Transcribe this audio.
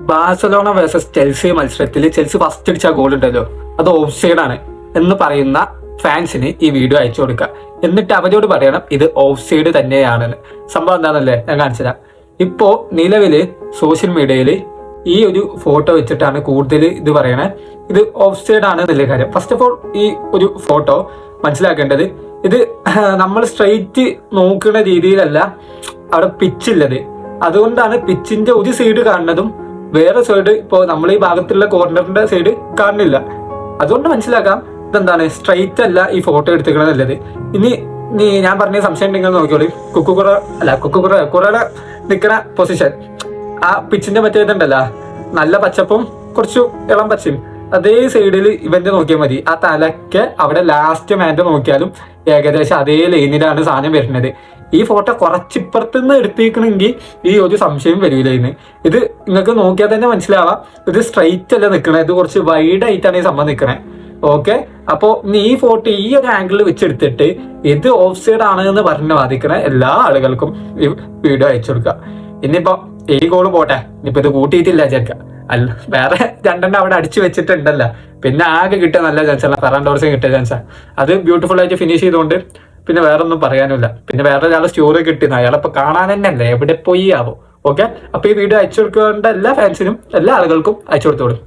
Barcelona versus Chelsea മത്സരത്തിൽ Chelsea first അടിച്ച goal ഉണ്ടല്ലോ, അത് ഓഫ് സൈഡ് ആണ് എന്ന് പറയുന്ന ഫാൻസിന് ഈ വീഡിയോ അയച്ചു കൊടുക്കുക. എന്നിട്ട് അവരോട് പറയണം ഇത് ഓഫ് സൈഡ് തന്നെയാണെന്ന്. സംഭവം എന്താണെന്നല്ലേ ഞാൻ കാണിച്ചുതരാം. ഇപ്പോ നിലവില് സോഷ്യൽ മീഡിയയിൽ ഈ ഒരു ഫോട്ടോ വെച്ചിട്ടാണ് കൂടുതൽ ഇത് പറയണേ ഇത് ഓഫ് സൈഡ് ആണ് എന്നുള്ള കാര്യം. ഫസ്റ്റ് ഓഫ് ഓൾ ഈ ഒരു ഫോട്ടോ മനസ്സിലാക്കേണ്ടത്, ഇത് നമ്മൾ സ്ട്രെയിറ്റ് നോക്കുന്ന രീതിയിലല്ല അവിടെ പിച്ചുള്ളത്. അതുകൊണ്ടാണ് പിച്ചിന്റെ ഒരു സൈഡ് കാണുന്നതും വേറെ സൈഡ് ഇപ്പോൾ നമ്മൾ ഈ ഭാഗത്തുള്ള കോർണറിന്റെ സൈഡ് കാണുന്നില്ല. അതുകൊണ്ട് മനസ്സിലാക്കാം ഇതെന്താണ് സ്ട്രെയിറ്റ് അല്ല ഈ ഫോട്ടോ എടുത്തിരിക്കണത് നല്ലത്. ഇനി ഞാൻ പറഞ്ഞ സംശയം ഉണ്ടെങ്കിൽ നോക്കിയോളൂ. കുറയുടെ നിൽക്കുന്ന പൊസിഷൻ, ആ പിച്ചിന്റെ മറ്റേ ഇതുണ്ടല്ലോ, നല്ല പച്ചപ്പും കുറച്ചു ഇളം പച്ചയും, അതേ സൈഡിൽ ഇവന്റെ നോക്കിയാൽ മതി. ആ തലക്ക് അവിടെ ലാസ്റ്റ് മാൻ്റെ നോക്കിയാലും ഏകദേശം അതേ ലൈനിലാണ് സാധനം വരുന്നത്. ഈ ഫോട്ടോ കുറച്ചിപ്പുറത്തുനിന്ന് എടുത്തേക്കണമെങ്കിൽ ഈ ഒരു സംശയം വരില്ല. ഇത് നിങ്ങൾക്ക് നോക്കിയാൽ തന്നെ മനസ്സിലാവാം ഇത് സ്ട്രൈറ്റ് അല്ല നിൽക്കണേ, ഇത് കുറച്ച് വൈഡ് ആയിട്ടാണ് ഈ സംഭവം നിൽക്കണേ. ഓക്കെ, അപ്പോൾ ഈ ഫോട്ടോ ഈ ഒരു ആംഗിളിൽ വെച്ചെടുത്തിട്ട് ഇത് ഓഫ് സൈഡ് ആണ് എന്ന് പറഞ്ഞ് വാദിക്കണ എല്ലാ ആളുകൾക്കും ഈ വീഡിയോ അയച്ചു കൊടുക്കുക. ഇനിയിപ്പോ ഈ ഗോള് പോട്ടെ, ഇനിയിപ്പോ ഇത് കൂട്ടിയിട്ടില്ല വിചാരിക്കുക, അല്ല വേറെ രണ്ടെണ്ണം അവിടെ അടിച്ചു വെച്ചിട്ടുണ്ടല്ലോ, പിന്നെ ആകെ കിട്ടിയ നല്ല ചാൻസാണ്, ഫെറാൻ ടോറസിന് കിട്ടിയ ചാൻസാണ്. അത് ബ്യൂട്ടിഫുൾ ആയിട്ട് ഫിനിഷ് ചെയ്തുകൊണ്ട് പിന്നെ വേറെ ഒന്നും പറയാനില്ല. പിന്നെ വേറെ ഒരാളെ സ്റ്റോറി കിട്ടിയെന്ന് അയാളെപ്പോ കാണാൻ തന്നെ അല്ലേ, എവിടെ പോയി ആവോ. ഓക്കെ, അപ്പൊ ഈ വീഡിയോ അയച്ചു കൊടുക്കേണ്ട എല്ലാ ഫാൻസിനും എല്ലാ ആളുകൾക്കും അയച്ചു കൊടുത്തോളൂ.